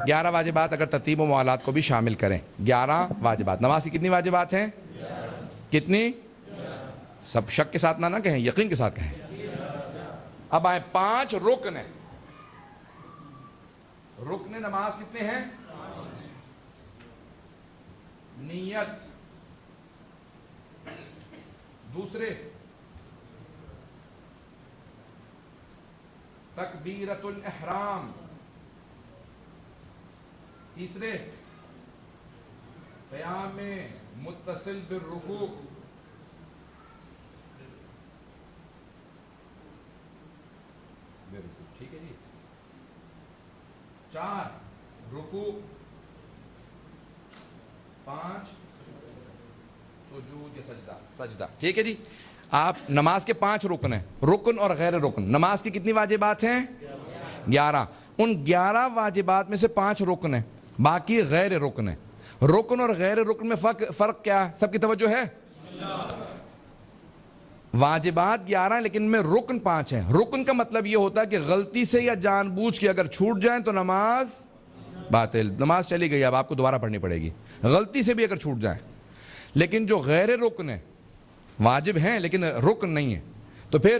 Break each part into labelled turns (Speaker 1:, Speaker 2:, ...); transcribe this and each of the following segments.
Speaker 1: 11 واجبات اگر ترتیب و موالات کو بھی شامل کریں، 11 واجبات. نماز کی کتنی واجبات ہیں؟ کتنی؟ سب شک کے ساتھ نہ کہیں، یقین کے ساتھ کہیں. اب آئیں 5 رکن ہیں. رکن نماز کتنے ہیں؟ نیت، دوسرے تکبیرۃ الاحرام، تیسرے قیام متصل بالرکوع، ٹھیک ہے جی. 4 رکوع، 5 سجود یا سجدہ. ٹھیک ہے جی. آپ نماز کے 5 رکن ہیں، رکن اور غیر رکن. نماز کی کتنی واجبات ہیں؟ 11. ان 11 واجبات میں سے 5 رکن ہیں، باقی غیر رکن ہیں. رکن اور غیر رکن میں فرق کیا ہے؟ سب کی توجہ ہے؟ واجبات 11 ہیں لیکن میں رکن 5 ہیں. رکن کا مطلب یہ ہوتا ہے کہ غلطی سے یا جان بوجھ کے اگر چھوٹ جائیں تو نماز باطل، نماز چلی گئی، اب آپ کو دوبارہ پڑھنی پڑے گی. غلطی سے بھی اگر چھوٹ جائیں. لیکن جو غیر رکن ہیں، واجب ہیں لیکن رکن نہیں ہیں، تو پھر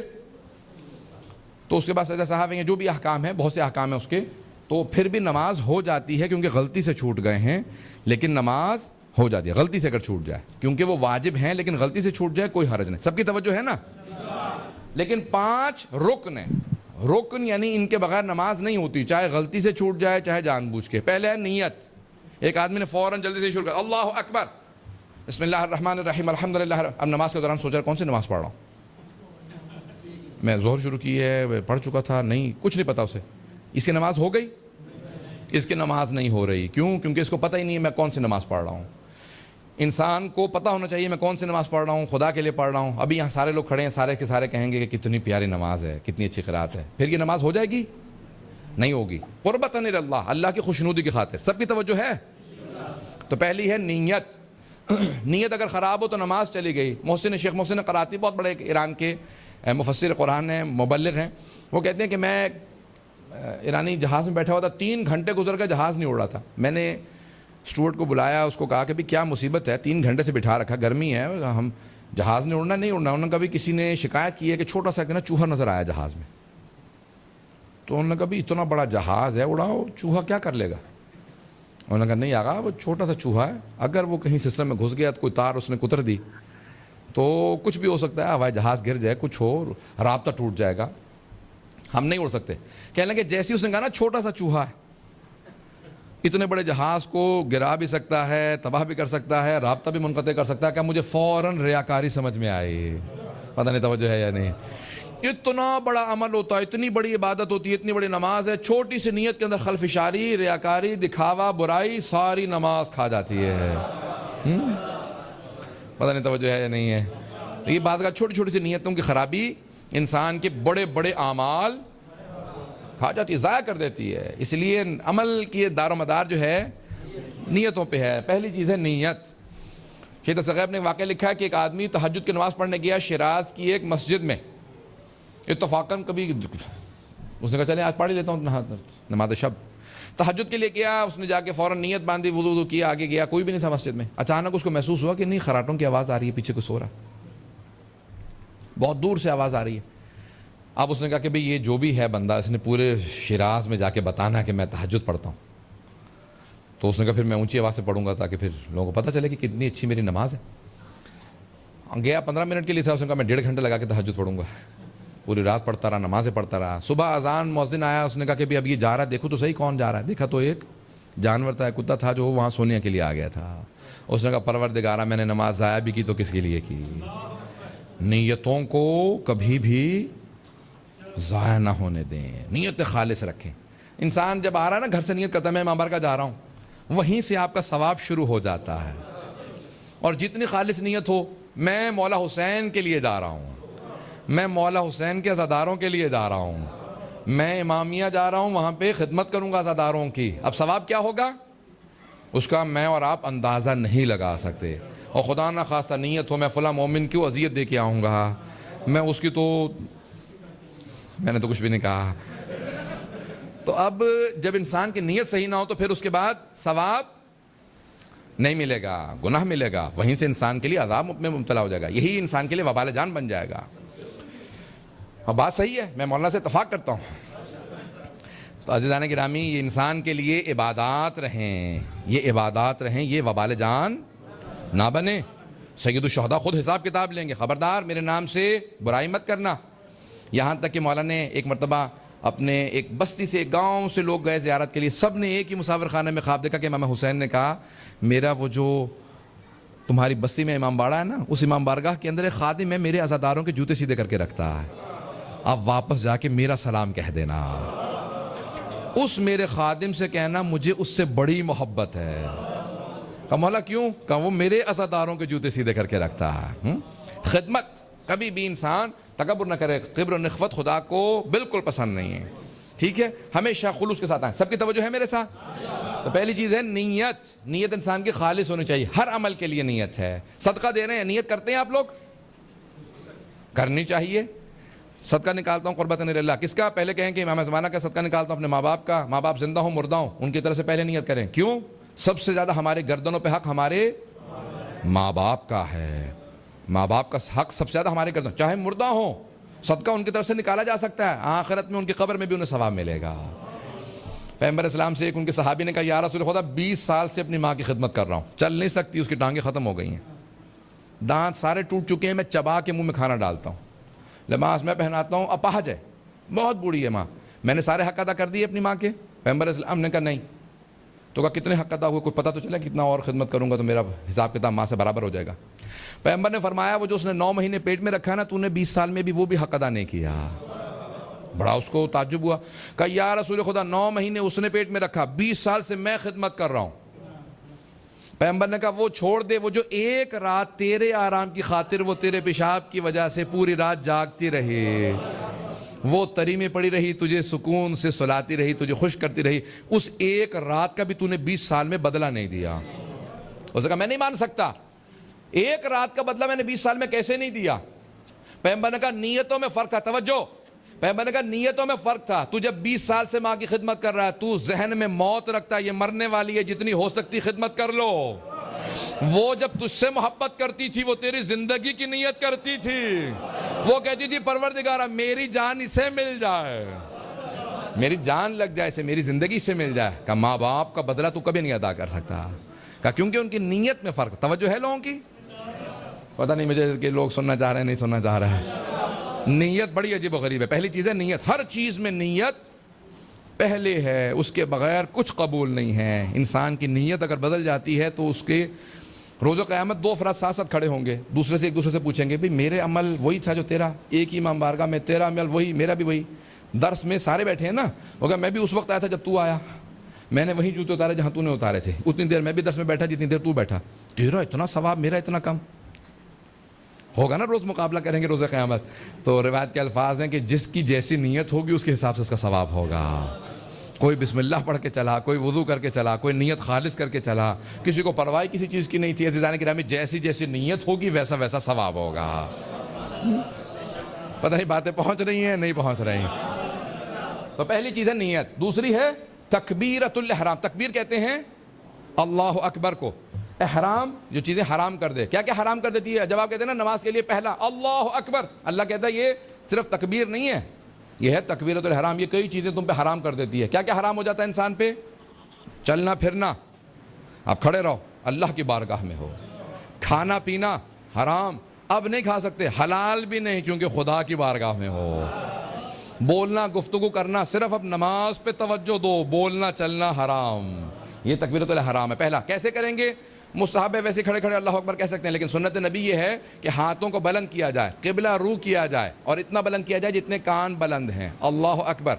Speaker 1: تو اس کے بعد سجدہ صاحب ہیں، جو بھی احکام ہیں، بہت سے احکام ہیں اس کے، تو پھر بھی نماز ہو جاتی ہے کیونکہ غلطی سے چھوٹ گئے ہیں. لیکن نماز ہو جاتی ہے غلطی سے اگر چھوٹ جائے، کیونکہ وہ واجب ہیں لیکن غلطی سے چھوٹ جائے کوئی حرج نہیں. سب کی توجہ ہے نا؟ لیکن 5 رکن ہیں. رکن یعنی ان کے بغیر نماز نہیں ہوتی، چاہے غلطی سے چھوٹ جائے چاہے جان بوجھ کے. پہلے ہے نیت. ایک آدمی نے فوراً جلدی سے شروع کر اللہ اکبر، بسم اللہ الرحمن الرحیم الحمدللہ. اب نماز کے دوران سوچا کون سی نماز پڑھ رہا ہوں، میں ظہر شروع کی ہے، پڑھ چکا تھا، نہیں کچھ نہیں پتا اسے. اس کی نماز ہو گئی؟ اس کی نماز نہیں ہو رہی. کیوں؟ کیونکہ اس کو پتہ ہی نہیں ہے میں کون سی نماز پڑھ رہا ہوں. انسان کو پتہ ہونا چاہیے میں کون سی نماز پڑھ رہا ہوں، خدا کے لیے پڑھ رہا ہوں. ابھی یہاں سارے لوگ کھڑے ہیں، سارے کے سارے کہیں گے کہ کتنی پیاری نماز ہے، کتنی اچھی قرات ہے. پھر یہ نماز ہو جائے گی؟ نہیں ہوگی. قربتاً اللہ، اللہ کی خوشنودی کی خاطر. سب کی توجہ ہے؟ تو پہلی ہے نیت. نیت اگر خراب ہو تو نماز چلی گئی. شیخ محسن قراتی بہت بڑے ایران کے مفسر قرآن ہیں، مبلغ ہیں. وہ کہتے ہیں کہ میں ایرانی جہاز میں بیٹھا ہوا تھا، 3 گھنٹے گزر گئے، جہاز نہیں اڑ رہا تھا. میں نے اسٹوورڈ کو بلایا، اس کو کہا کہ بھی کیا مصیبت ہے، 3 گھنٹے سے بٹھا رکھا، گرمی ہے، ہم جہاز نہیں اڑنا. انہوں نے کبھی کسی نے شکایت کی ہے کہ چھوٹا سا نا چوہا نظر آیا جہاز میں. تو انہوں نے کہا بھی اتنا بڑا جہاز ہے، اڑاؤ، چوہا کیا کر لے گا؟ انہوں نے کہا نہیں آقا، وہ چھوٹا سا چوہا ہے، اگر وہ کہیں سسٹم میں گھس گیا تو کوئی تار اس نے کتر دی تو کچھ بھی ہو سکتا ہے، ہوائی جہاز گر جائے، کچھ ہو، رابطہ ٹوٹ جائے گا، ہم نہیں اڑ سکتے. کہنے لگے جیسی اس نے کہا نا چھوٹا سا چوہا ہے، اتنے بڑے جہاز کو گرا بھی سکتا ہے، تباہ بھی کر سکتا ہے، رابطہ بھی منقطع کر سکتا ہے. کہ مجھے فوراً ریاکاری سمجھ میں آئی. پتہ نہیں توجہ ہے یا نہیں. اتنا بڑا عمل ہوتا ہے، اتنی بڑی عبادت ہوتی ہے، اتنی بڑی نماز ہے، چھوٹی سی نیت کے اندر خلفشاری، ریاکاری، دکھاوا، برائی، ساری نماز کھا جاتی ہے. پتہ نہیں توجہ ہے یا نہیں ہے. یہ بات کا چھوٹی چھوٹی سی نیتوں کی خرابی انسان کے بڑے بڑے اعمال کھا جاتی ہے، ضائع کر دیتی ہے. اس لیے عمل کی دار و مدار جو ہے نیتوں پہ ہے. پہلی چیز ہے نیت. شیخ ثقیب نے واقعہ لکھا ہے کہ ایک آدمی تہجد کی نماز پڑھنے گیا شیراز کی ایک مسجد میں. اتفاقاً کبھی اس نے کہا چلیں آج پڑھ لیتا ہوں نماز شب. تہجد کے لیے گیا، اس نے جا کے فوراً نیت باندھی، وضو کیا، آگے گیا، کوئی بھی نہیں تھا مسجد میں. اچانک اس کو محسوس ہوا کہ نہیں خراٹوں کی آواز آ رہی ہے، پیچھے کچھ ہو رہا، بہت دور سے آواز آ رہی ہے. اب اس نے کہا کہ بھئی یہ جو بھی ہے بندہ، اس نے پورے شیراز میں جا کے بتانا کہ میں تہجد پڑھتا ہوں. تو اس نے کہا پھر میں اونچی آواز سے پڑھوں گا تاکہ پھر لوگوں کو پتہ چلے کہ کتنی اچھی میری نماز ہے. گیا 15 منٹ کے لیے تھا، اس نے کہا میں 1.5 گھنٹے لگا کے تہجد پڑھوں گا. پوری رات پڑھتا رہا، نمازیں پڑھتا رہا. صبح اذان مؤذن آیا، اس نے کہا کہ اب یہ جا رہا ہے، دیکھو تو صحیح کون جا رہا ہے. دیکھا تو ایک جانور تھا، کتا تھا جو وہاں سونے کے لیے آ گیا تھا. اس نے کہا پروردگارا میں نے نماز ضائع بھی کی تو کس کے لیے کی. نیتوں کو کبھی بھی ضائع نہ ہونے دیں، نیت خالص رکھیں. انسان جب آ رہا ہے نا گھر سے نیت کرتا ہے میں امام بارگاہ جا رہا ہوں، وہیں سے آپ کا ثواب شروع ہو جاتا ہے. اور جتنی خالص نیت ہو، میں مولا حسین کے لیے جا رہا ہوں، میں مولا حسین کے عزاداروں کے لیے جا رہا ہوں، میں امامیہ جا رہا ہوں، وہاں پہ خدمت کروں گا عزاداروں کی. اب ثواب کیا ہوگا اس کا میں اور آپ اندازہ نہیں لگا سکتے. اور خدا نہ خواستہ نیت ہو میں فلاں مومن کیوں اذیت دے کے آؤں گا، میں اس کی تو میں نے تو کچھ بھی نہیں کہا. تو اب جب انسان کی نیت صحیح نہ ہو تو پھر اس کے بعد ثواب نہیں ملے گا، گناہ ملے گا، وہیں سے انسان کے لیے عذاب میں مبتلا ہو جائے گا، یہی انسان کے لیے وبال جان بن جائے گا۔ اور بات صحیح ہے، میں مولانا سے اتفاق کرتا ہوں۔ تو عزیزان گرامی، یہ انسان کے لیے عبادات رہیں، یہ عبادات رہیں، یہ وبال جان نہ بنے۔ سید الشہداء خود حساب کتاب لیں گے، خبردار میرے نام سے برائی مت کرنا۔ یہاں تک کہ مولانا نے ایک مرتبہ اپنے ایک بستی سے، ایک گاؤں سے لوگ گئے زیارت کے لیے، سب نے ایک ہی مسافر خانے میں خواب دیکھا کہ امام حسین نے کہا میرا وہ جو تمہاری بستی میں امام باڑہ ہے نا، اس امام بارگاہ کے اندر ایک خادم ہے، میرے عزاداروں کے جوتے سیدھے کر کے رکھتا ہے، اب واپس جا کے میرا سلام کہہ دینا، اس میرے خادم سے کہنا مجھے اس سے بڑی محبت ہے۔ کہا مولا کیوں؟ کہا وہ میرے عزاداروں کے جوتے سیدھے کر کے رکھتا ہے۔ خدمت کبھی بھی انسان تکبر نہ کرے، کبر و نخوت خدا کو بالکل پسند نہیں ہے، ٹھیک ہے؟ ہمیشہ خلوص کے ساتھ آئیں۔ سب کی توجہ ہے میرے ساتھ؟ تو پہلی چیز ہے نیت انسان کی خالص ہونی چاہیے، ہر عمل کے لیے نیت ہے۔ صدقہ دے رہے ہیں، نیت کرتے ہیں آپ لوگ؟ کرنی چاہیے۔ صدقہ نکالتا ہوں قربتاً اللہ، کس کا؟ پہلے کہیں کہ امام زمانہ کا صدقہ نکالتا ہوں اپنے ماں باپ کا، ماں باپ زندہ ہوں مردہ ہوں ان کی طرف سے پہلے نیت کریں۔ کیوں؟ سب سے زیادہ ہمارے گردنوں پہ حق ہمارے ماں باپ کا ہے، ماں باپ کا حق سب سے زیادہ ہمارے گردن، چاہے مردہ ہوں صدقہ ان کی طرف سے نکالا جا سکتا ہے، آخرت میں ان کی قبر میں بھی انہیں ثواب ملے گا۔ پیغمبر اسلام سے ایک ان کے صحابی نے کہا یا رسول خدا 20 سال سے اپنی ماں کی خدمت کر رہا ہوں، چل نہیں سکتی، اس کی ٹانگیں ختم ہو گئی ہیں، دانت سارے ٹوٹ چکے ہیں، میں چبا کے منہ میں کھانا ڈالتا ہوں، لباس میں پہناتا ہوں، اپاہج ہے، بہت بوڑھی ہے ماں، میں نے سارے حق ادا کر دیے اپنی ماں کے؟ پیغمبر اسلام نے کہا نہیں۔ تو کہا کتنے حق ادا ہوئے؟ کوئی پتہ تو چلا کتنا اور خدمت کروں گا تو میرا حساب کتاب ماں سے برابر ہو جائے گا؟ پیغمبر نے فرمایا وہ جو اس نے 9 مہینے پیٹ میں رکھا نا، تو نے 20 سال میں بھی وہ بھی حق ادا نہیں کیا۔ بڑا اس کو تعجب ہوا، کہا یا رسول خدا 9 مہینے اس نے پیٹ میں رکھا، 20 سال سے میں خدمت کر رہا ہوں۔ پیغمبر نے کہا وہ چھوڑ دے، وہ جو ایک رات تیرے آرام کی خاطر وہ تیرے پیشاب کی وجہ سے پوری رات جاگتی رہی، وہ تری میں پڑی رہی، تجھے سکون سے سلاتی رہی، تجھے خوش کرتی رہی، اس ایک رات کا بھی تو نے 20 سال میں بدلہ نہیں دیا۔ اس نے کہا میں نہیں مان سکتا، ایک رات کا بدلہ میں نے 20 سال میں کیسے نہیں دیا؟ پیغمبر نے کہا نیتوں میں فرق تھا، توجہ، پیغمبر نے کہا نیتوں میں فرق تھا، تو جب 20 سال سے ماں کی خدمت کر رہا ہے تو ذہن میں موت رکھتا ہے، یہ مرنے والی ہے، جتنی ہو سکتی خدمت کر لو۔ وہ جب تجھ سے محبت کرتی تھی وہ تیری زندگی کی نیت کرتی تھی، وہ کہتی تھی پروردگارہ میری جان اسے مل جائے، میری جان لگ جائے اسے، میری زندگی سے مل جائے۔ کہ ماں باپ کا بدلہ تو کبھی نہیں ادا کر سکتا، کہ کیونکہ ان کی نیت میں فرق۔ توجہ ہے لوگوں کی؟ پتہ نہیں مجھے کہ لوگ سننا چاہ رہے ہیں نہیں سننا چاہ رہے ہیں۔ نیت بڑی عجیب و غریب ہے۔ پہلی چیز ہے نیت، ہر چیز میں نیت پہلے ہے، اس کے بغیر کچھ قبول نہیں ہے۔ انسان کی نیت اگر بدل جاتی ہے تو اس کے روز قیامت 2 افراد ساتھ ساتھ کھڑے ہوں گے، ایک دوسرے سے پوچھیں گے بھئی میرے عمل وہی تھا جو تیرا، ایک ہی امام بارگاہ میں، تیرا عمل وہی، میرا بھی وہی، درس میں سارے بیٹھے ہیں نا، وہ کہا میں بھی اس وقت آیا تھا جب تو آیا، میں نے وہی جوتے اتارے جہاں تو نے اتارے تھے، اتنی دیر میں بھی درس میں بیٹھا جتنی دیر تو بیٹھا، تیرا اتنا ثواب میرا اتنا کم ہوگا نا، روز مقابلہ کریں گے روز قیامت۔ تو روایت کے الفاظ ہیں کہ جس کی جیسی نیت ہوگی اس کے حساب سے اس کا ثواب ہوگا۔ کوئی بسم اللہ پڑھ کے چلا، کوئی وضو کر کے چلا، کوئی نیت خالص کر کے چلا، کسی کو پرواہ کسی چیز کی نہیں تھی۔ عزیزان گرامی جیسی جیسی نیت ہوگی ویسا ویسا ثواب ہوگا۔ پتہ نہیں باتیں پہنچ رہی ہیں نہیں پہنچ رہی ہیں؟ تو پہلی چیز ہے نیت۔ دوسری ہے تکبیرۃ الاحرام۔ تکبیر کہتے ہیں اللہ اکبر کو، احرام جو چیزیں حرام کر دے۔ کیا کیا حرام کر دیتی ہے؟ جب آپ کہتے ہیں نا نماز کے لیے پہلا اللہ اکبر، اللہ کہتا ہے یہ صرف تکبیر نہیں ہے، یہ ہے تکبیرۃ الحرام، یہ کئی چیزیں تم پہ حرام کر دیتی ہے۔ کیا کیا حرام ہو جاتا ہے انسان پہ؟ چلنا پھرنا، آپ کھڑے رہو اللہ کی بارگاہ میں ہو، کھانا پینا حرام، اب نہیں کھا سکتے، حلال بھی نہیں کیونکہ خدا کی بارگاہ میں ہو، بولنا گفتگو کرنا صرف اب نماز پہ توجہ دو، بولنا چلنا حرام، یہ تکبیرۃ الحرام ہے۔ پہلا کیسے کریں گے؟ مستحب ہے، ویسے کھڑے کھڑے اللہ اکبر کہہ سکتے ہیں، لیکن سنت نبی یہ ہے کہ ہاتھوں کو بلند کیا جائے، قبلہ رو کیا جائے، اور اتنا بلند کیا جائے جتنے کان بلند ہیں۔ اللہ اکبر،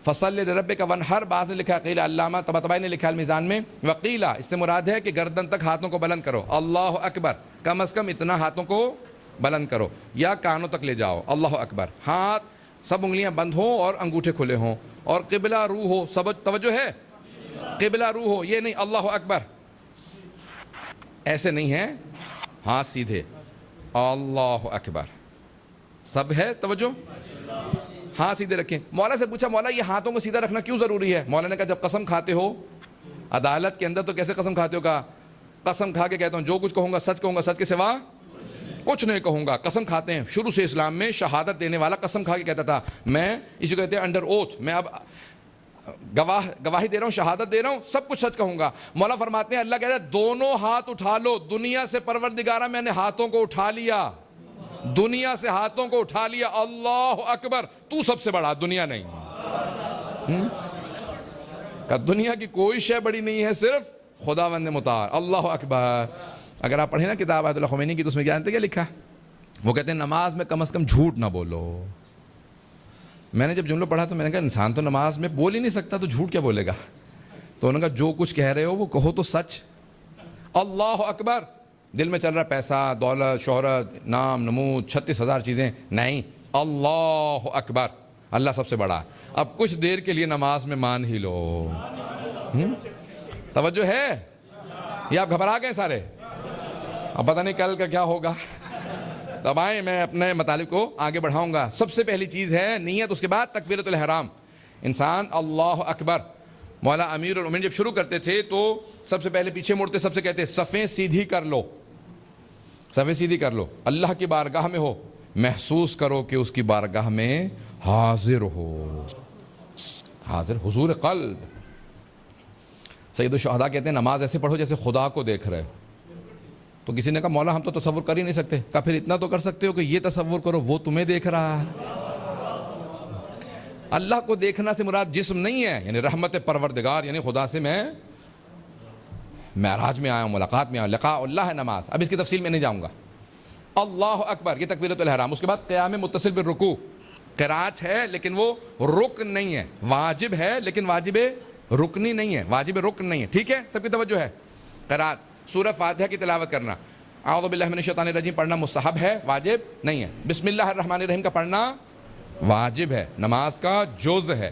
Speaker 1: فصل لربک ونحر، بعض نے لکھا قیل، علامہ طباطبائی نے لکھا المیزان میں وقیلا، اس سے مراد ہے کہ گردن تک ہاتھوں کو بلند کرو، اللہ اکبر، کم از کم اتنا ہاتھوں کو بلند کرو، یا کانوں تک لے جاؤ، اللہ اکبر، ہاتھ سب انگلیاں بند ہوں اور انگوٹھے کھلے ہوں، اور قبلہ رو ہو، سب توجہ ہے، قبلہ رو ہو، یہ نہیں اللہ اکبر ایسے نہیں ہے، ہاتھ سیدھے، اللہ اکبر، سب ہے توجہ، ہاتھ سیدھے رکھیں. مولا سے پوچھا مولا یہ ہاتھوں کو سیدھا رکھنا کیوں ضروری ہے؟ مولا نے کہا جب قسم کھاتے ہو عدالت کے اندر تو کیسے قسم کھاتے ہو؟ کہا قسم کھا کے کہتا ہوں جو کچھ کہوں گا سچ کے سوا کچھ نہیں کہوں گا. قسم کھاتے ہیں شروع سے اسلام میں شہادت دینے والا قسم کھا کے کہتا تھا میں اسی کو کہتے ہیں انڈر اوتھ، میں اب گواہی دے رہا ہوں، شہادت دے رہا ہوں، سب کچھ سچ کہوں گا. مولا فرماتے ہیں اللہ کہتا ہے دونوں ہاتھ اٹھا لو. دنیا سے پروردگارہ میں نے ہاتھوں کو اٹھا لیا، دنیا سے ہاتھوں کو اٹھا لیا. اللہ اکبر، تو سب سے بڑا، دنیا نہیں. کہ دنیا کی کوئی شے بڑی نہیں ہے، صرف خداوند متعال. اللہ اکبر. اگر آپ پڑھیں نا کتاب آیت اللہ خمینی کی تو اس میں جانتے کیا لکھا؟ وہ کہتے ہیں نماز میں کم از کم جھوٹ نہ بولو. میں نے جب جملہ پڑھا تو میں نے کہا انسان تو نماز میں بول ہی نہیں سکتا تو جھوٹ کیا بولے گا؟ تو انہوں نے کہا جو کچھ کہہ رہے ہو وہ کہو تو سچ. اللہ اکبر. دل میں چل رہا پیسہ، دولت، شہرت، نام، نمود، 36,000 چیزیں، نہیں، اللہ اکبر، اللہ سب سے بڑا. اب کچھ دیر کے لیے نماز میں مان ہی لو. توجہ ہے یا آپ گھبرا گئے سارے؟ اب پتہ نہیں کل کا کیا ہوگا. تب آئیں میں اپنے مطالب کو آگے بڑھاؤں گا. سب سے پہلی چیز ہے نیت، اس کے بعد تکبیرۃ الاحرام. انسان اللہ اکبر. مولا امیر المومنین جب شروع کرتے تھے تو سب سے پہلے پیچھے مڑتے، سب سے کہتے صفیں سیدھی کر لو، صفیں سیدھی کر لو. اللہ کی بارگاہ میں ہو، محسوس کرو کہ اس کی بارگاہ میں حاضر ہو، حاضر، حضور قلب. سید الشہداء کہتے ہیں نماز ایسے پڑھو جیسے خدا کو دیکھ رہے ہو. تو کسی نے کہا مولا ہم تو تصور کر ہی نہیں سکتے. کہا پھر اتنا تو کر سکتے ہو کہ یہ تصور کرو وہ تمہیں دیکھ رہا ہے. اللہ کو دیکھنا سے مراد جسم نہیں ہے، یعنی رحمت پروردگار، یعنی خدا سے میں معراج میں آیا ہوں، ملاقات میں آیا ہوں، لقاء اللہ ہے نماز. اب اس کی تفصیل میں نہیں جاؤں گا. اللہ اکبر، یہ تکبیرۃ الاحرام. اس کے بعد قیام متصل بالرکوع. قرات ہے لیکن وہ رکن نہیں ہے، واجب ہے لیکن واجب رکنی نہیں ہے، واجب رکن نہیں ہے. ٹھیک ہے، سب کی توجہ ہے. قرات سورہ فاتحہ کی تلاوت کرنا، اعوذ باللہ من الشیطان الرجیم پڑھنا مستحب ہے، واجب نہیں ہے. بسم اللہ الرحمن الرحیم کا پڑھنا واجب ہے، نماز کا جز ہے.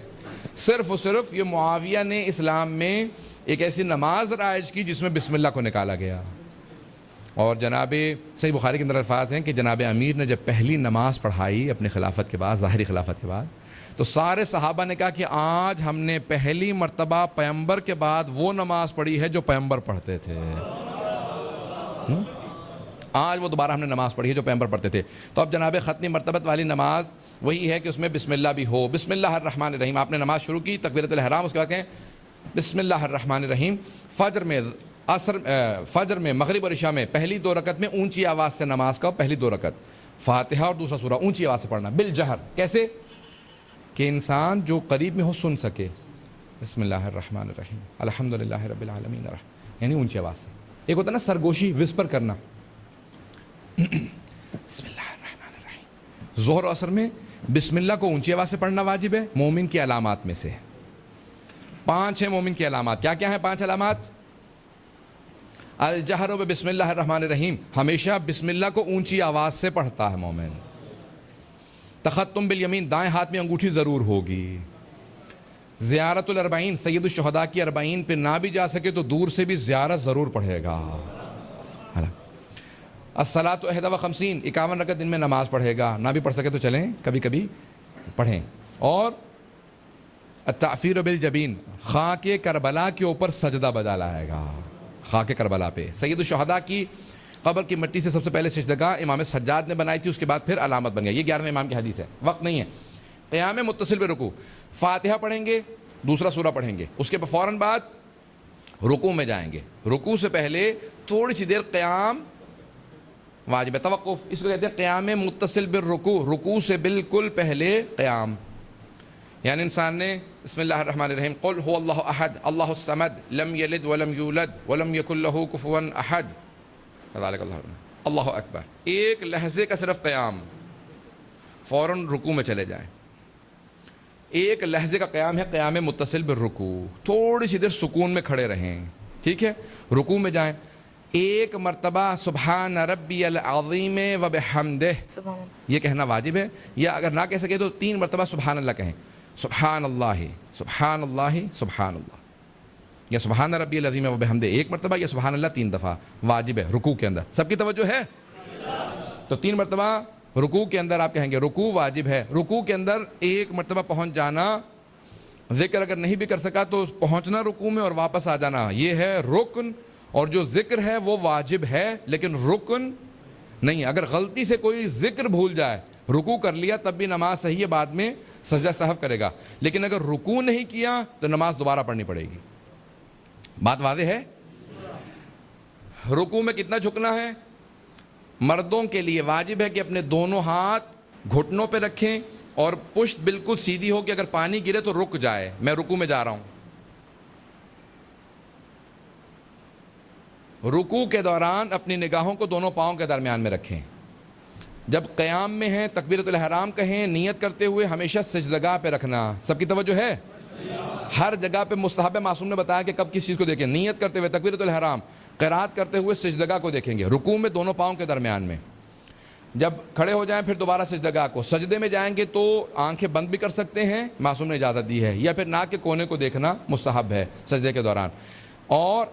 Speaker 1: صرف و صرف یہ معاویہ نے اسلام میں ایک ایسی نماز رائج کی جس میں بسم اللہ کو نکالا گیا. اور جناب صحیح بخاری کے اندر الفاظ ہیں کہ جناب امیر نے جب پہلی نماز پڑھائی اپنی خلافت کے بعد، ظاہری خلافت کے بعد، تو سارے صحابہ نے کہا کہ آج ہم نے پہلی مرتبہ پیغمبر کے بعد وہ نماز پڑھی ہے جو پیغمبر پڑھتے تھے. آج وہ دوبارہ ہم نے نماز پڑھی ہے جو پیغمبر پڑھتے تھے. تو اب جناب ختمی مرتبت والی نماز وہی ہے کہ اس میں بسم اللہ بھی ہو. بسم اللہ الرحمن الرحیم. آپ نے نماز شروع کی تکبیرۃ الاحرام، اس کے بعد کہیں بسم اللہ الرحمن الرحیم. فجر میں مغرب اور عشاء میں پہلی 2 رکعت میں اونچی آواز سے نماز کا، پہلی 2 رکعت فاتحہ اور دوسرا سورہ اونچی آواز سے پڑھنا بالجہر. کیسے کہ انسان جو قریب میں ہو سن سکے. بسم اللہ الرحمن الرحیم الحمدللہ رب العالمین، یعنی اونچی آواز سے. ایک ہوتا ہے نا سرگوشی، وسپر کرنا، بسم اللہ الرحمن الرحیم. ظہر و عصر میں بسم اللہ کو اونچی آواز سے پڑھنا واجب ہے. مومن کی علامات میں سے 5 ہیں. مومن کی علامات کیا کیا ہیں؟ 5 علامات. الجہر و بسم اللہ الرحمن الرحیم، ہمیشہ بسم اللہ کو اونچی آواز سے پڑھتا ہے مومن. تختم بالیمین، دائیں ہاتھ میں انگوٹھی ضرور ہوگی. زیارت الاربعین، سید الشہداء کی 40 پہ نہ بھی جا سکے تو دور سے بھی زیارت ضرور پڑھے گا. الصلاۃ 51، 51 رکعت دن میں نماز پڑھے گا. نہ بھی پڑھ سکے تو چلیں کبھی کبھی پڑھیں. اور التعفیر بالجبین، خاک کربلا کے اوپر سجدہ بجا لائے گا. خاک کربلا پہ سید الشہداء کی قبر کی مٹی سے سب سے پہلے سجدگاہ امام سجاد نے بنائی تھی، اس کے بعد پھر علامت بن گیا. یہ 11ویں امام کی حدیث ہے، وقت نہیں ہے. قیام متصل برکوع، فاتحہ پڑھیں گے، دوسرا سورہ پڑھیں گے، اس کے فوراً بعد رکوع میں جائیں گے. رکوع سے پہلے تھوڑی سی دیر قیام واجب ہے. توقف، اس کو کہتے ہیں قیام متصل بالرکوع. رکوع سے بالکل پہلے قیام، یعنی انسان نے بسم اللہ الرحمن الرحیم قل هو اللہ احد اللہ الصمد لم یلد ولم یولد ولم یکن له کفوا احد ذلک اللہ اکبر. ایک لحظے کا صرف قیام، فوراً رکوع میں چلے جائیں. ایک لحظے کا قیام ہے قیام متصل بالرکوع. تھوڑی سی دیر سکون میں کھڑے رہیں، ٹھیک ہے. رکوع میں جائیں، ایک مرتبہ سبحان ربی العظیم و بحمدہ یہ کہنا واجب ہے. یا اگر نہ کہہ سکے تو 3 مرتبہ سبحان اللہ کہیں. سبحان اللہ سبحان اللہ سبحان اللہ، یا سبحان ربی العظیم و بحمدہ 1 مرتبہ، یا سبحان اللہ 3 دفعہ واجب ہے رکوع کے اندر. سب کی توجہ ہے؟ تو 3 مرتبہ رکوع کے اندر آپ کہیں گے رکوع واجب ہے. رکوع کے اندر ایک مرتبہ پہنچ جانا, ذکر اگر نہیں بھی کر سکا تو پہنچنا رکوع میں اور واپس آ جانا, یہ ہے رکن. اور جو ذکر ہے وہ واجب ہے لیکن رکن نہیں. اگر غلطی سے کوئی ذکر بھول جائے, رکوع کر لیا تب بھی نماز صحیح ہے, بعد میں سجدہ سہو کرے گا. لیکن اگر رکوع نہیں کیا تو نماز دوبارہ پڑھنی پڑے گی. بات واضح ہے؟ رکوع میں کتنا جھکنا ہے؟ مردوں کے لیے واجب ہے کہ اپنے دونوں ہاتھ گھٹنوں پہ رکھیں اور پشت بالکل سیدھی ہو کہ اگر پانی گرے تو رک جائے. میں رکوع میں جا رہا ہوں. رکوع کے دوران اپنی نگاہوں کو دونوں پاؤں کے درمیان میں رکھیں. جب قیام میں ہیں تکبیرۃ الاحرام کہیں, نیت کرتے ہوئے ہمیشہ سجدگاہ پہ رکھنا. سب کی توجہ ہے؟ ہر جگہ پہ مستحب معصوم نے بتایا کہ کب کس چیز کو دیکھیں. نیت کرتے ہوئے تکبیرۃ الاحرام, قرات کرتے ہوئے سجدگاہ کو دیکھیں گے, رکوع میں دونوں پاؤں کے درمیان میں. جب کھڑے ہو جائیں پھر دوبارہ سجدگاہ کو. سجدے میں جائیں گے تو آنکھیں بند بھی کر سکتے ہیں, معصوم نے اجازت دی ہے, یا پھر ناک کے کونے کو دیکھنا مستحب ہے سجدے کے دوران. اور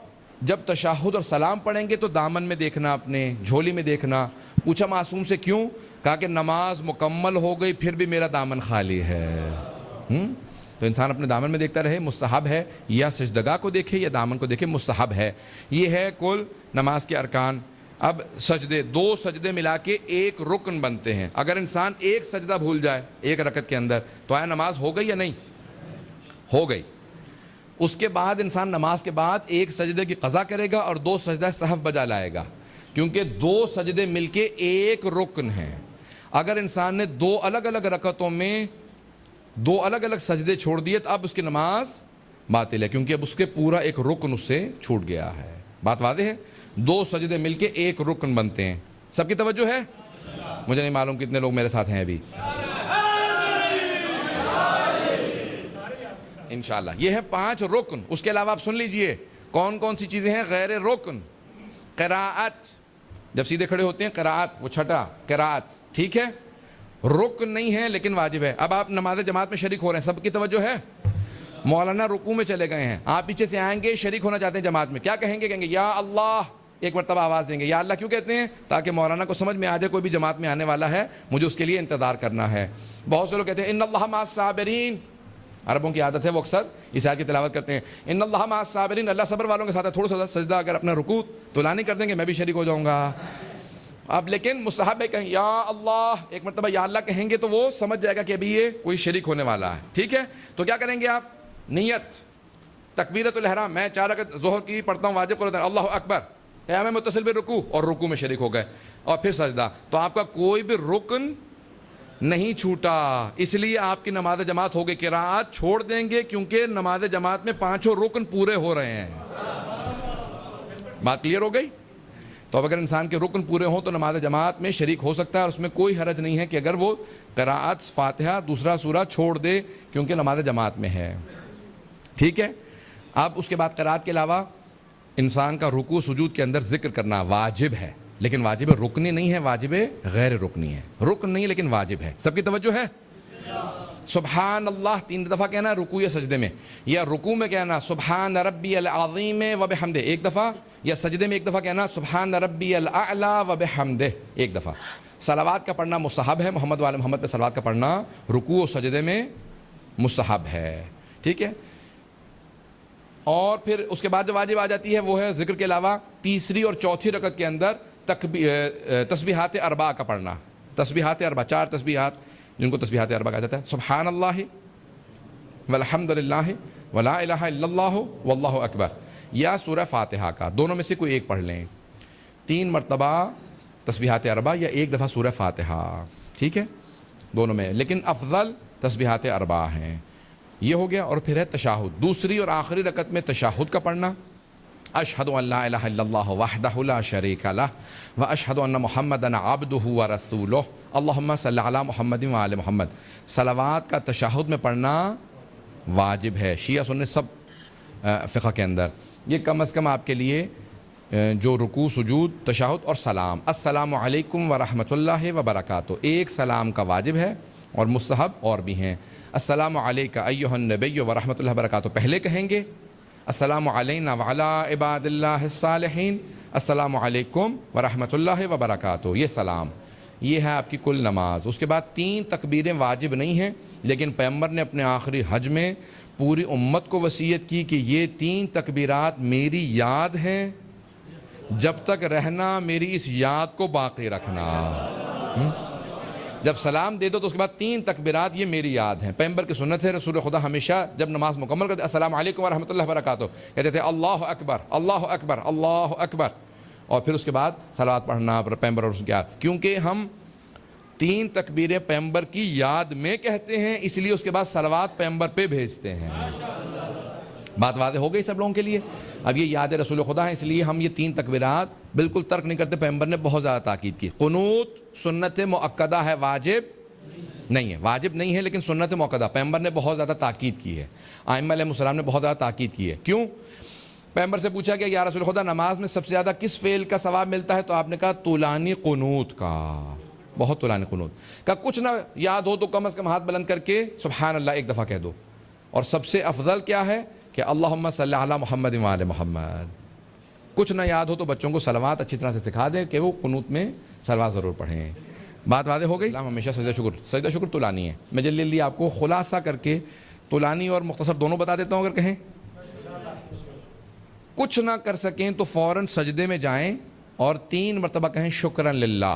Speaker 1: جب تشہد اور سلام پڑھیں گے تو دامن میں دیکھنا, اپنے جھولی میں دیکھنا. پوچھا معصوم سے کیوں؟ کہا کہ نماز مکمل ہو گئی پھر بھی میرا دامن خالی ہے. تو انسان اپنے دامن میں دیکھتا رہے, مستحب ہے. یا سجدگاہ کو دیکھے یا دامن کو دیکھے, مستحب ہے. یہ ہے کل نماز کے ارکان. اب سجدے, 2 سجدے ملا کے ایک رکن بنتے ہیں. اگر انسان ایک سجدہ بھول جائے ایک رکعت کے اندر تو آیا نماز ہو گئی یا نہیں؟ ہو گئی. اس کے بعد انسان نماز کے بعد ایک سجدے کی قضا کرے گا اور 2 سجدہ سہو بجا لائے گا, کیونکہ 2 سجدے مل کے ایک رکن ہیں. اگر انسان نے 2 الگ الگ رکعتوں میں 2 الگ الگ سجدے چھوڑ دیے تو اب اس کی نماز باطل ہے, کیونکہ اب اس کے پورا ایک رکن اس سے چھوٹ گیا ہے. بات واضح ہے؟ 2 سجدے مل کے ایک رکن بنتے ہیں. سب کی توجہ ہے؟ مجھے نہیں معلوم کتنے لوگ میرے ساتھ ہیں ابھی. انشاءاللہ یہ ہے 5 رکن. اس کے علاوہ آپ سن لیجئے کون کون سی چیزیں ہیں غیر رکن. قراءت, جب سیدھے کھڑے ہوتے ہیں قراءت, وہ چھٹا قراءت, ٹھیک ہے, رکن نہیں ہے لیکن واجب ہے. اب آپ نماز جماعت میں شریک ہو رہے ہیں, سب کی توجہ ہے؟ مولانا رکوع میں چلے گئے ہیں, آپ پیچھے سے آئیں گے, شریک ہونا چاہتے ہیں جماعت میں, کیا کہیں گے؟ کہیں گے یا اللہ, ایک مرتبہ آواز دیں گے. یا اللہ کیوں کہتے ہیں؟ تاکہ مولانا کو سمجھ میں آ جائے کوئی بھی جماعت میں آنے والا ہے, مجھے اس کے لیے انتظار کرنا ہے. بہت سے لوگ کہتے ہیں ان اللہ مع الصابرین, عربوں کی عادت ہے وہ اکثر اس آیت کی تلاوت کرتے ہیں, ان اللہ مع الصابرین, اللہ صبر والوں کے ساتھ ہے. تھوڑا سا سجدہ اگر اپنا رکوع طولانی کر دیں گے میں بھی شریک ہو جاؤں گا. اب لیکن مستحب ہے کہیں یا اللہ, ایک مرتبہ یا اللہ کہیں گے تو وہ سمجھ جائے گا کہ ابھی یہ کوئی شریک ہونے والا ہے, ٹھیک ہے. تو کیا کریں گے آپ؟ نیت, تکبیرۃ الاحرام, میں 4 رکعت ظہر کی پڑھتا ہوں واجب قرآن, اللہ اکبر, قیام متصل بھی رکوع, اور رکوع میں شریک ہو گئے, اور پھر سجدہ. تو آپ کا کوئی بھی رکن نہیں چھوٹا, اس لیے آپ کی نماز جماعت ہو گئی. قراءت چھوڑ دیں گے کیونکہ نماز جماعت میں 5 رکن پورے ہو رہے ہیں. بات کلیئر ہو گئی؟ تو اب اگر انسان کے رکن پورے ہوں تو نماز جماعت میں شریک ہو سکتا ہے, اور اس میں کوئی حرج نہیں ہے کہ اگر وہ قراءت فاتحہ دوسرا سورہ چھوڑ دے کیونکہ نماز جماعت میں ہے, ٹھیک ہے. اب اس کے بعد قراءت کے علاوہ انسان کا رکوع سجود کے اندر ذکر کرنا واجب ہے, لیکن واجب رکنی نہیں ہے, واجب غیر رکنی ہے. رکن نہیں لیکن واجب ہے. سب کی توجہ ہے؟ سبحان اللہ 3 دفعہ کہنا رکوع یا سجدے میں, یا رکوع میں کہنا سبحان ربی العظیم و بحمدہ 1 دفعہ, یا سجدے میں 1 دفعہ کہنا سبحان ربی الاعلی و بحمدہ 1 دفعہ. صلوات کا پڑھنا مستحب ہے, محمد وعلی محمد پہ صلوات کا پڑھنا رکوع و سجدے میں مستحب ہے, ٹھیک ہے. اور پھر اس کے بعد جو واجب آ جاتی ہے وہ ہے ذکر کے علاوہ تیسری اور چوتھی رکعت کے اندر تسبیحات اربع کا پڑھنا. تسبیحات اربع 4 تسبیحات جن کو تسبیحات اربع کہا جاتا ہے, سبحان اللہ والحمد للہ ولا الہ الا اللہ واللہ اکبر, یا سورہ فاتحہ کا, دونوں میں سے کوئی ایک پڑھ لیں. 3 مرتبہ تسبیحات اربع یا 1 دفعہ سورہ فاتحہ, ٹھیک ہے, دونوں میں, لیکن افضل تسبیحات اربع ہیں. یہ ہو گیا. اور پھر ہے تشہد, دوسری اور آخری رکعت میں تشہد کا پڑھنا, اشہد ان لا الہ الا اللہ وحدہ لا شریک لہ واشہد ان محمدا عبدہ ورسولہ اللہم صلی علی محمد وآل محمد. صلوات کا تشہد میں پڑھنا واجب ہے, شیعہ سنی سب فقہ کے اندر. یہ کم از کم آپ کے لیے جو رکوع سجود تشہد اور سلام, السلام علیکم ورحمۃ اللہ وبرکاتہ, ایک سلام کا واجب ہے, اور مستحب اور بھی ہیں. السلام علیکہ ایھا النبی ورحمۃ اللہ وبرکاتہ پہلے کہیں گے, السلام علینا وعلی عباد اللہ الصالحین, السلام علیکم ورحمۃ اللہ وبرکاتہ, یہ سلام. یہ ہے آپ کی کل نماز. اس کے بعد 3 تکبیریں واجب نہیں ہیں، لیکن پیغمبر نے اپنے آخری حج میں پوری امت کو وصیت کی کہ یہ 3 تکبیرات میری یاد ہیں، جب تک رہنا میری اس یاد کو باقی رکھنا. جب سلام دے دو تو اس کے بعد 3 تکبیرات یہ میری یاد ہیں. پیغمبر کی سنت ہے، رسول خدا ہمیشہ جب نماز مکمل کرتے السلام علیکم ورحمۃ اللہ وبرکاتہ کہتے تھے اللہ اکبر اللہ اکبر اللہ اکبر، اور پھر اس کے بعد صلوات پڑھنا پیغمبر اور اس کے، کیونکہ ہم 3 تکبیریں پیغمبر کی یاد میں کہتے ہیں، اس لیے اس کے بعد صلوات پیغمبر پہ بھیجتے ہیں. بات واضح ہو گئی سب لوگوں کے لیے؟ اب یہ یاد رسول خدا ہے، اس لیے ہم یہ 3 تکبیرات بالکل ترک نہیں کرتے. پیغمبر نے بہت زیادہ تاکید کی. قنوت سنت مؤکدہ ہے، واجب نہیں ہے. واجب نہیں ہے لیکن سنت مؤکدہ، پیغمبر نے بہت زیادہ تاکید کی ہے، ائمہ علیہ السلام نے بہت زیادہ تاکید کی ہے. کیوں؟ پیغمبر سے پوچھا کہ یا رسول خدا نماز میں سب سے زیادہ کس فعل کا ثواب ملتا ہے؟ تو آپ نے کہا طولانی قنوت کا، بہت طولانی قنوت کا. کچھ نہ یاد ہو تو کم از کم ہاتھ بلند کر کے سبحان اللہ ایک دفعہ کہہ دو. اور سب سے افضل کیا ہے کہ اللہم صلی علی محمد و آل محمد. کچھ نہ یاد ہو تو بچوں کو صلوات اچھی طرح سے سکھا دیں کہ وہ قنوت میں صلوات ضرور پڑھیں. بات واضح ہو گئی؟ اسلام ہمیشہ سجدہ شکر طولانی ہے. میں جلدی آپ کو خلاصہ کر کے طولانی اور مختصر دونوں بتا دیتا ہوں. اگر کہیں کچھ نہ کر سکیں تو فوراً سجدے میں جائیں اور 3 مرتبہ کہیں شکرن للہ،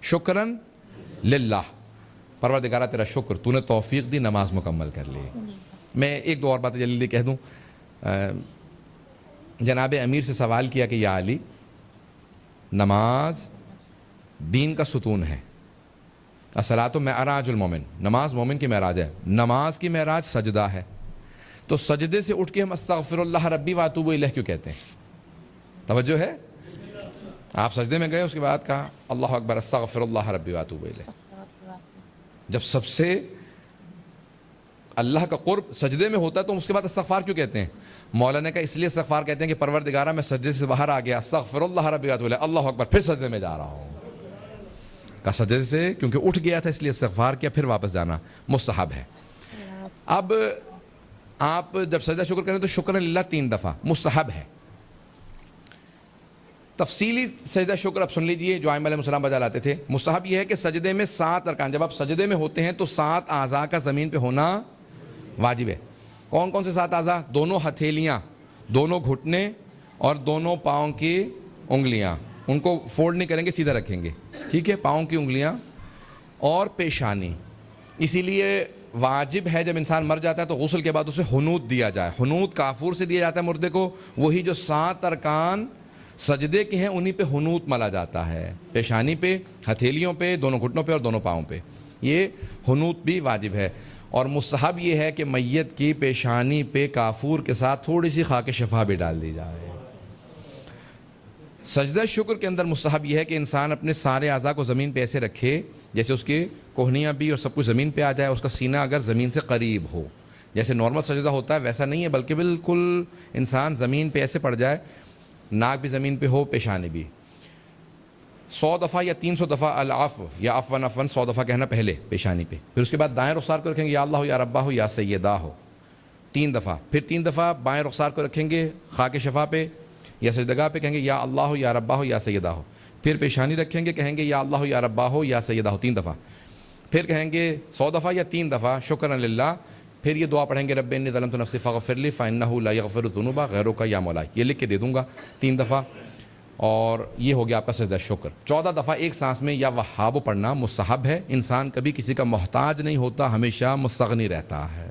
Speaker 1: شکرن للہ، پروردگارہ تیرا شکر، تو نے توفیق دی نماز مکمل کر لی. میں 1-2 اور باتیں جلدی کہہ دوں. جناب امیر سے سوال کیا کہ یا علی، نماز دین کا ستون ہے، الصلاۃ معراج المومن، نماز مومن کی معراج ہے، نماز کی معراج سجدہ ہے، تو سجدے سے اٹھ کے ہم استغفر اللہ ربی واتوب الیہ کیوں کہتے ہیں؟ توجہ ہے؟ آپ سجدے میں گئے، اس کے بعد کہا اللہ اکبر استغفر اللہ ربی واتوب الیہ. جب سب سے اللہ کا قرب سجدے میں ہوتا ہے تو اس کے بعد استغفار کیوں کہتے ہیں؟ مولانا کا اس لیے استغفار کہتے ہیں کہ پروردگارہ میں سجدے سے باہر آ گیا، استغفر اللہ ربی واتوب الیہ، اللہ اکبر، پھر سجدے میں جا رہا ہوں. کا سجدے سے کیونکہ اٹھ گیا تھا اس لیے استغفار کیا، پھر واپس جانا مستحب ہے. اب آپ جب سجدہ شکر کریں تو شکر للہ 3 دفعہ مستحب ہے. تفصیلی سجدہ شکر اب سن لیجئے جو ائمہ علیہ السلام بجا لاتے تھے. مستحب یہ ہے کہ سجدے میں 7 ارکان، جب آپ سجدے میں ہوتے ہیں تو 7 اعضاء کا زمین پہ ہونا واجب ہے. کون کون سے 7 اعضاء؟ دونوں ہتھیلیاں، دونوں گھٹنے اور دونوں پاؤں کی انگلیاں. ان کو فولڈ نہیں کریں گے، سیدھا رکھیں گے، ٹھیک ہے؟ پاؤں کی انگلیاں اور پیشانی. اسی لیے واجب ہے جب انسان مر جاتا ہے تو غسل کے بعد اسے حنوط دیا جائے. حنوط کافور سے دیا جاتا ہے مردے کو، وہی جو 7 ارکان سجدے کے ہیں انہی پہ حنوط ملا جاتا ہے، پیشانی پہ، ہتھیلیوں پہ، دونوں گھٹنوں پہ اور دونوں پاؤں پہ. یہ حنوط بھی واجب ہے. اور مستحب یہ ہے کہ میت کی پیشانی پہ کافور کے ساتھ تھوڑی سی خاک شفا بھی ڈال دی جائے. سجدہ شکر کے اندر مستحب یہ ہے کہ انسان اپنے سارے اعضاء کو زمین پہ ایسے رکھے جیسے اس کی کوہنیاں بھی اور سب کچھ زمین پہ آ جائے، اس کا سینہ اگر زمین سے قریب ہو. جیسے نارمل سجدہ ہوتا ہے ویسا نہیں ہے، بلکہ بالکل انسان زمین پہ ایسے پڑ جائے، ناک بھی زمین پہ ہو، پیشانی بھی. 100 دفعہ یا 300 دفعہ العفو یا عفواً عفواً 100 دفعہ کہنا پہلے پیشانی پہ. پھر اس کے بعد دائیں رخسار کو رکھیں گے یا اللہ ہو یا ربا ہو یا سیدہ ہو 3 دفعہ. پھر 3 دفعہ بائیں رخسار کو رکھیں گے خاک شفا پہ یا سجدگاہ پہ، کہیں گے یا اللہ ہو یا ربا ہو یا سیدہ ہو. پھر پیشانی رکھیں گے، کہیں گے یا اللہ ہو یا ربا ہو یا سیدہ ہو 3 دفعہ. پھر کہیں گے 100 دفعہ یا 3 دفعہ شکرا للہ. پھر یہ دعا پڑھیں گے رب انی ظلمت نفسی فاغفر لی فانہ لا یغفر الذنوب غیرک یا مولا. یہ لکھ کے دے دوں گا 3 دفعہ. اور یہ ہو گیا آپ کا سجدہ شکر. 14 دفعہ ایک سانس میں یا وہاب پڑھنا مستحب ہے. انسان کبھی کسی کا محتاج نہیں ہوتا، ہمیشہ مستغنی رہتا ہے.